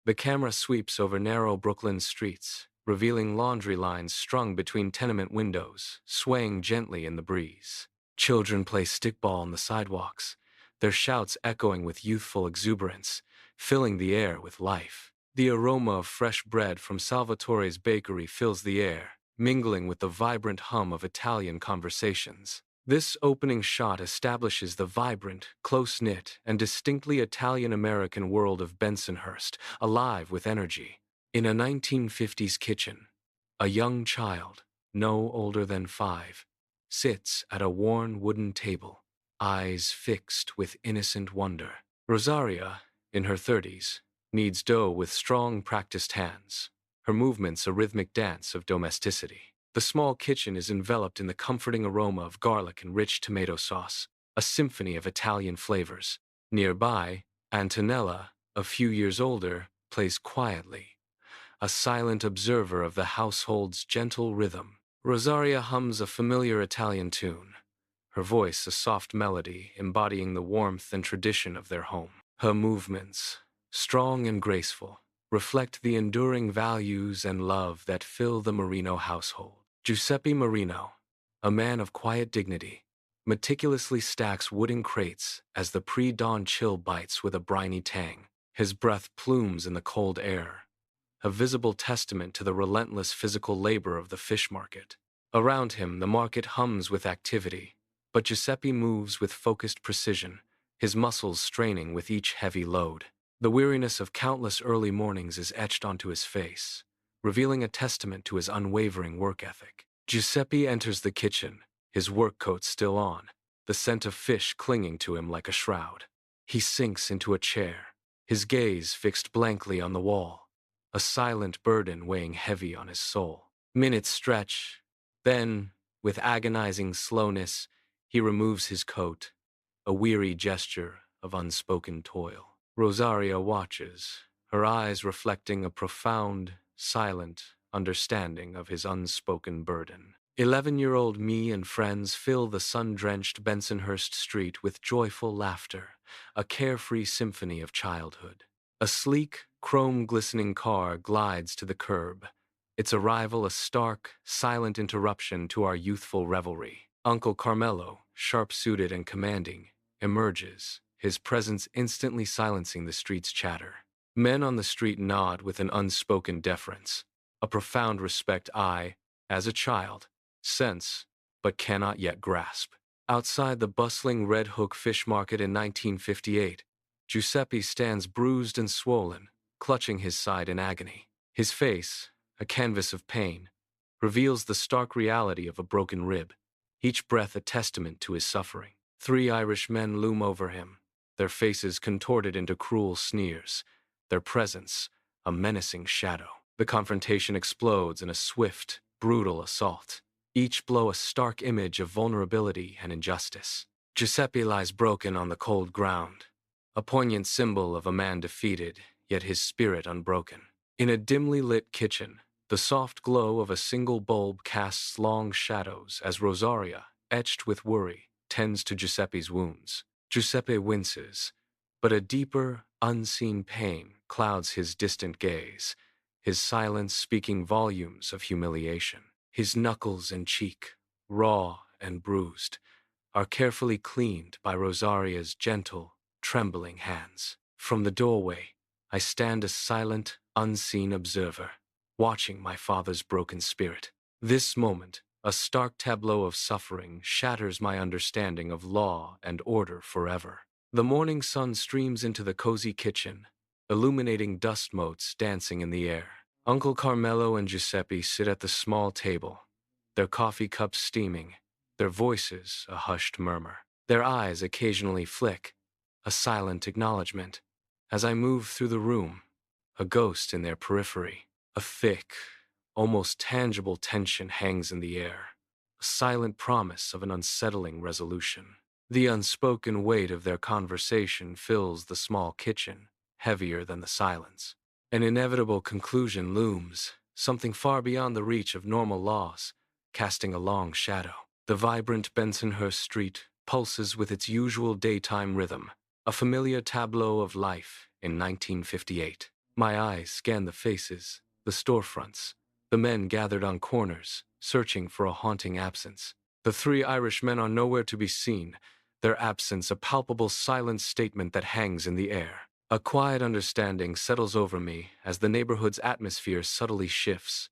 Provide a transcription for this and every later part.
The camera sweeps over narrow Brooklyn streets, revealing laundry lines strung between tenement windows, swaying gently in the breeze. Children play stickball on the sidewalks, their shouts echoing with youthful exuberance, filling the air with life. The aroma of fresh bread from Salvatore's bakery fills the air, mingling with the vibrant hum of Italian conversations. This opening shot establishes the vibrant, close-knit, and distinctly Italian-American world of Bensonhurst, alive with energy. In a 1950s kitchen, a young child, no older than 5, sits at a worn wooden table, eyes fixed with innocent wonder. Rosaria, in her 30s, kneads dough with strong, practiced hands, her movements a rhythmic dance of domesticity. The small kitchen is enveloped in the comforting aroma of garlic and rich tomato sauce, a symphony of Italian flavors. Nearby, Antonella, a few years older, plays quietly, a silent observer of the household's gentle rhythm. Rosaria hums a familiar Italian tune, her voice a soft melody embodying the warmth and tradition of their home. Her movements, strong and graceful, reflect the enduring values and love that fill the Marino household. Giuseppe Marino, a man of quiet dignity, meticulously stacks wooden crates as the pre-dawn chill bites with a briny tang. His breath plumes in the cold air, a visible testament to the relentless physical labor of the fish market. Around him, the market hums with activity, but Giuseppe moves with focused precision, his muscles straining with each heavy load. The weariness of countless early mornings is etched onto his face, revealing a testament to his unwavering work ethic. Giuseppe enters the kitchen, his work coat still on, the scent of fish clinging to him like a shroud. He sinks into a chair, his gaze fixed blankly on the wall, a silent burden weighing heavy on his soul. Minutes stretch, then, with agonizing slowness, he removes his coat, a weary gesture of unspoken toil. Rosaria watches, her eyes reflecting a profound, silent understanding of his unspoken burden. 11-year-old me and friends fill the sun-drenched Bensonhurst street with joyful laughter, a carefree symphony of childhood. A sleek, chrome-glistening car glides to the curb, its arrival a stark, silent interruption to our youthful revelry. Uncle Carmelo, sharp-suited and commanding, emerges, his presence instantly silencing the street's chatter. Men on the street nod with an unspoken deference, a profound respect I, as a child, sense, but cannot yet grasp. Outside the bustling Red Hook fish market in 1958, Giuseppe stands bruised and swollen, clutching his side in agony. His face, a canvas of pain, reveals the stark reality of a broken rib, each breath a testament to his suffering. 3 Irish men loom over him, their faces contorted into cruel sneers, their presence a menacing shadow. The confrontation explodes in a swift, brutal assault, each blow a stark image of vulnerability and injustice. Giuseppe lies broken on the cold ground, a poignant symbol of a man defeated, yet his spirit unbroken. In a dimly lit kitchen, the soft glow of a single bulb casts long shadows as Rosaria, etched with worry, tends to Giuseppe's wounds. Giuseppe winces, but a deeper, unseen pain clouds his distant gaze, his silence speaking volumes of humiliation. His knuckles and cheek, raw and bruised, are carefully cleaned by Rosaria's gentle, trembling hands. From the doorway, I stand a silent, unseen observer, watching my father's broken spirit. This moment, a stark tableau of suffering, shatters my understanding of law and order forever. The morning sun streams into the cozy kitchen, illuminating dust motes dancing in the air. Uncle Carmelo and Giuseppe sit at the small table, their coffee cups steaming, their voices a hushed murmur. Their eyes occasionally flick, a silent acknowledgement. As I move through the room, a ghost in their periphery. A thick, almost tangible tension hangs in the air, a silent promise of an unsettling resolution. The unspoken weight of their conversation fills the small kitchen, heavier than the silence. An inevitable conclusion looms, something far beyond the reach of normal laws, casting a long shadow. The vibrant Bensonhurst street pulses with its usual daytime rhythm, a familiar tableau of life in 1958. My eyes scan the faces, the storefronts, the men gathered on corners, searching for a haunting absence. The three Irishmen are nowhere to be seen, their absence a palpable silent statement that hangs in the air. A quiet understanding settles over me as the neighborhood's atmosphere subtly shifts,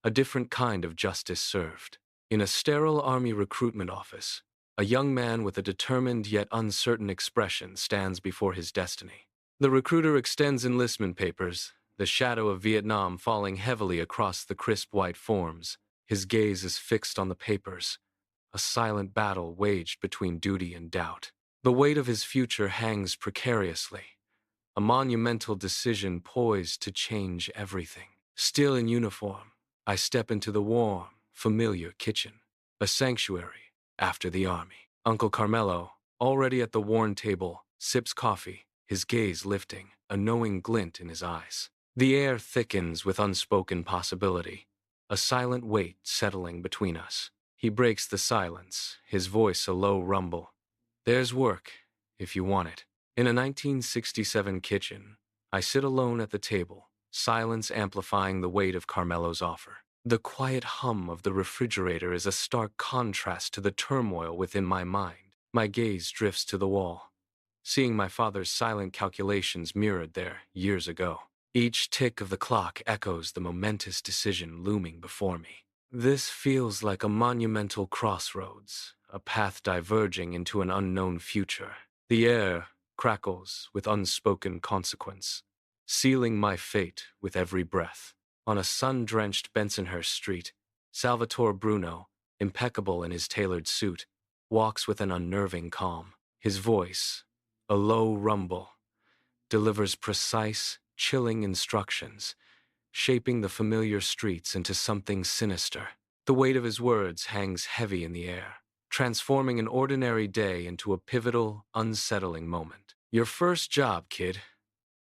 a different kind of justice served. In a sterile army recruitment office, a young man with a determined yet uncertain expression stands before his destiny. The recruiter extends enlistment papers, the shadow of Vietnam falling heavily across the crisp white forms. His gaze is fixed on the papers, a silent battle waged between duty and doubt. The weight of his future hangs precariously, a monumental decision poised to change everything. Still in uniform, I step into the warm, familiar kitchen, a sanctuary after the army. Uncle Carmelo, already at the worn table, sips coffee, his gaze lifting, a knowing glint in his eyes. The air thickens with unspoken possibility, a silent weight settling between us. He breaks the silence, his voice a low rumble. There's work, if you want it. In a 1967 kitchen, I sit alone at the table, silence amplifying the weight of Carmelo's offer. The quiet hum of the refrigerator is a stark contrast to the turmoil within my mind. My gaze drifts to the wall, seeing my father's silent calculations mirrored there years ago. Each tick of the clock echoes the momentous decision looming before me. This feels like a monumental crossroads, a path diverging into an unknown future. The air crackles with unspoken consequence, sealing my fate with every breath. On a sun-drenched Bensonhurst street, Salvatore Bruno, impeccable in his tailored suit, walks with an unnerving calm. His voice, a low rumble, delivers precise, chilling instructions, shaping the familiar streets into something sinister. The weight of his words hangs heavy in the air, transforming an ordinary day into a pivotal, unsettling moment. Your first job, kid.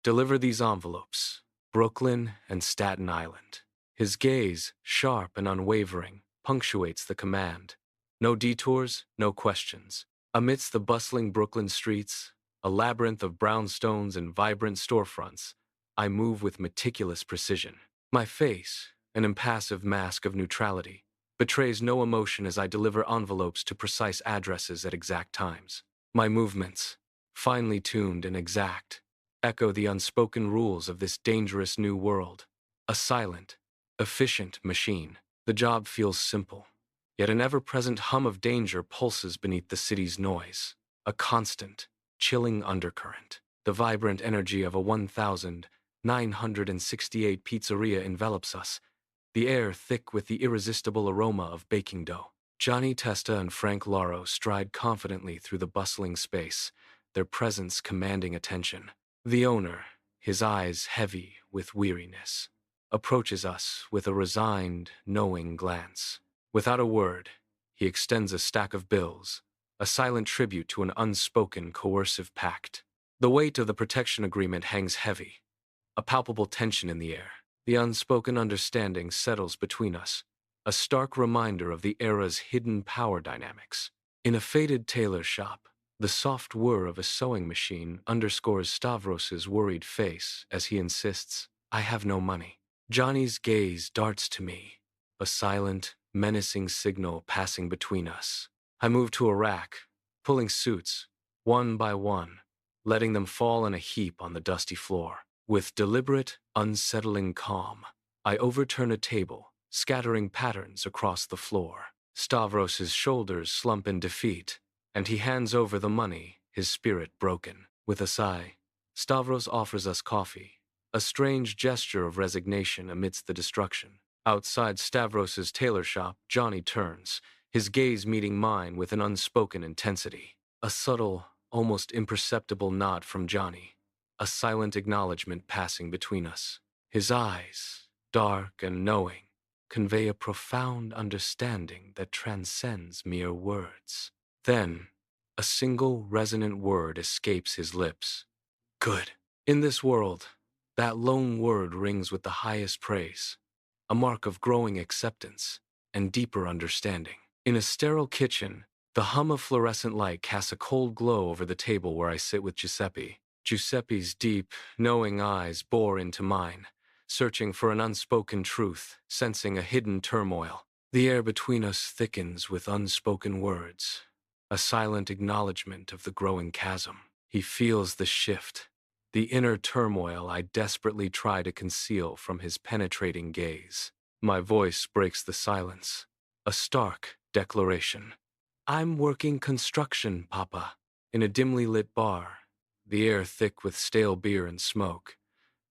Deliver these envelopes. Brooklyn and Staten Island. His gaze, sharp and unwavering, punctuates the command. No detours, no questions. Amidst the bustling Brooklyn streets, a labyrinth of brownstones and vibrant storefronts, I move with meticulous precision. My face, an impassive mask of neutrality, betrays no emotion as I deliver envelopes to precise addresses at exact times. My movements, finely tuned and exact, echo the unspoken rules of this dangerous new world. A silent, efficient machine. The job feels simple, yet an ever-present hum of danger pulses beneath the city's noise. A constant, chilling undercurrent. The vibrant energy of a 1,968 pizzeria envelops us, the air thick with the irresistible aroma of baking dough. Johnny Testa and Frank Lauro stride confidently through the bustling space, their presence commanding attention. The owner, his eyes heavy with weariness, approaches us with a resigned, knowing glance. Without a word, he extends a stack of bills, a silent tribute to an unspoken coercive pact. The weight of the protection agreement hangs heavy, a palpable tension in the air. The unspoken understanding settles between us, a stark reminder of the era's hidden power dynamics. In a faded tailor shop, the soft whir of a sewing machine underscores Stavros's worried face as he insists, "I have no money." Johnny's gaze darts to me, a silent, menacing signal passing between us. I move to a rack, pulling suits, one by one, letting them fall in a heap on the dusty floor. With deliberate, unsettling calm, I overturn a table, scattering patterns across the floor. Stavros's shoulders slump in defeat, and he hands over the money, his spirit broken. With a sigh, Stavros offers us coffee, a strange gesture of resignation amidst the destruction. Outside Stavros's tailor shop, Johnny turns, his gaze meeting mine with an unspoken intensity. A subtle, almost imperceptible nod from Johnny, a silent acknowledgement passing between us. His eyes, dark and knowing, convey a profound understanding that transcends mere words. Then, a single resonant word escapes his lips. Good. In this world, that lone word rings with the highest praise, a mark of growing acceptance and deeper understanding. In a sterile kitchen, the hum of fluorescent light casts a cold glow over the table where I sit with Giuseppe, Giuseppe's deep, knowing eyes bore into mine, searching for an unspoken truth, sensing a hidden turmoil. The air between us thickens with unspoken words, a silent acknowledgement of the growing chasm. He feels the shift, the inner turmoil I desperately try to conceal from his penetrating gaze. My voice breaks the silence, a stark declaration. I'm working construction, Papa. In a dimly lit bar, the air thick with stale beer and smoke,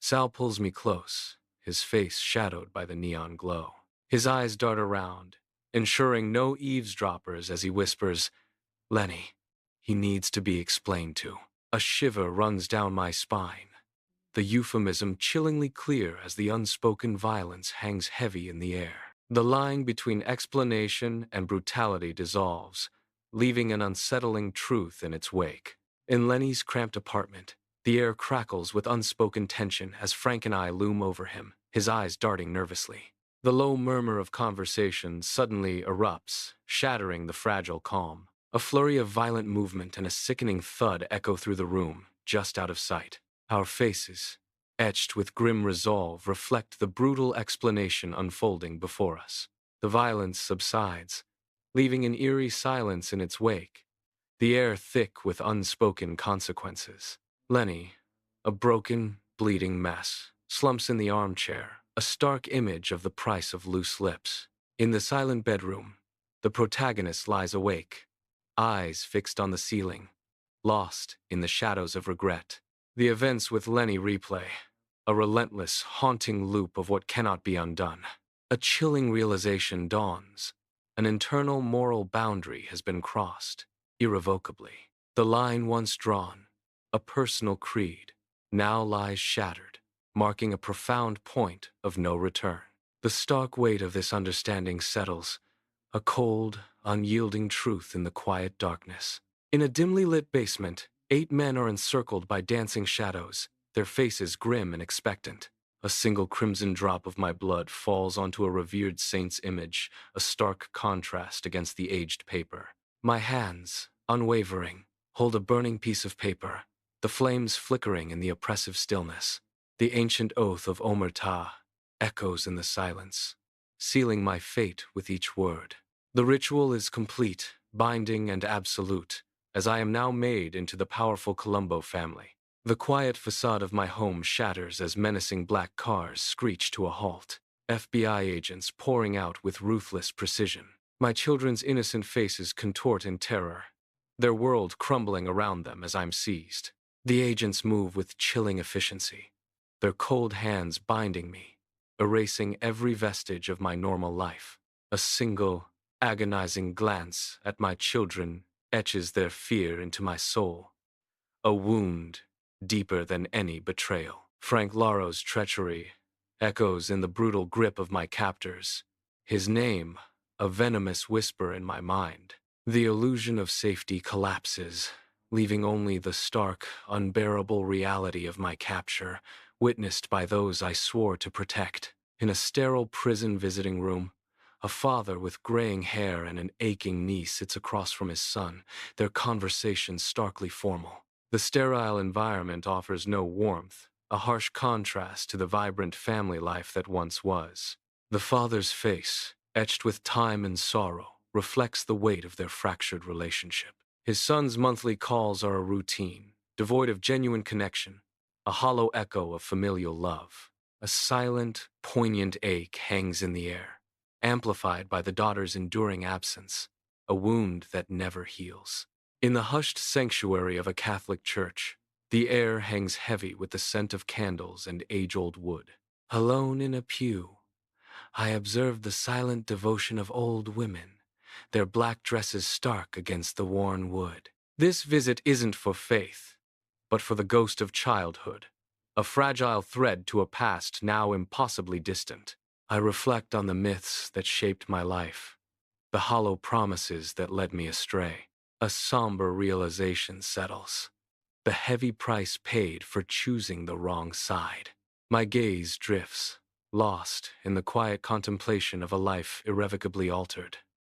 Sal pulls me close, his face shadowed by the neon glow. His eyes dart around, ensuring no eavesdroppers as he whispers, Lenny, he needs to be explained to. A shiver runs down my spine, the euphemism chillingly clear as the unspoken violence hangs heavy in the air. The line between explanation and brutality dissolves, leaving an unsettling truth in its wake. In Lenny's cramped apartment, the air crackles with unspoken tension as Frank and I loom over him, his eyes darting nervously. The low murmur of conversation suddenly erupts, shattering the fragile calm. A flurry of violent movement and a sickening thud echo through the room, just out of sight. Our faces, etched with grim resolve, reflect the brutal explanation unfolding before us. The violence subsides, leaving an eerie silence in its wake, the air thick with unspoken consequences. Lenny, a broken, bleeding mess, slumps in the armchair, a stark image of the price of loose lips. In the silent bedroom, the protagonist lies awake, eyes fixed on the ceiling, lost in the shadows of regret. The events with Lenny replay, a relentless, haunting loop of what cannot be undone. A chilling realization dawns. An internal moral boundary has been crossed, irrevocably. The line once drawn, a personal creed, now lies shattered, marking a profound point of no return. The stark weight of this understanding settles, a cold, unyielding truth in the quiet darkness. In a dimly lit basement, 8 men are encircled by dancing shadows, their faces grim and expectant. A single crimson drop of my blood falls onto a revered saint's image, a stark contrast against the aged paper. My hands, unwavering, hold a burning piece of paper, the flames flickering in the oppressive stillness. The ancient oath of Omertà echoes in the silence, sealing my fate with each word. The ritual is complete, binding and absolute, as I am now made into the powerful Colombo family. The quiet facade of my home shatters as menacing black cars screech to a halt, FBI agents pouring out with ruthless precision. My children's innocent faces contort in terror, their world crumbling around them as I'm seized. The agents move with chilling efficiency, their cold hands binding me, erasing every vestige of my normal life. A single, agonizing glance at my children etches their fear into my soul, a wound deeper than any betrayal. Frank Laro's treachery echoes in the brutal grip of my captors, his name a venomous whisper in my mind. The illusion of safety collapses, leaving only the stark, unbearable reality of my capture, witnessed by those I swore to protect. In a sterile prison visiting room, a father with graying hair and an aching knee sits across from his son, their conversation starkly formal. The sterile environment offers no warmth, a harsh contrast to the vibrant family life that once was. The father's face, etched with time and sorrow, reflects the weight of their fractured relationship. His son's monthly calls are a routine, devoid of genuine connection, a hollow echo of familial love. A silent, poignant ache hangs in the air, amplified by the daughter's enduring absence, a wound that never heals. In the hushed sanctuary of a Catholic church, the air hangs heavy with the scent of candles and age-old wood. Alone in a pew, I observed the silent devotion of old women, their black dresses stark against the worn wood. This visit isn't for faith, but for the ghost of childhood, a fragile thread to a past now impossibly distant. I reflect on the myths that shaped my life, the hollow promises that led me astray. A somber realization settles, the heavy price paid for choosing the wrong side. My gaze drifts, lost in the quiet contemplation of a life irrevocably altered.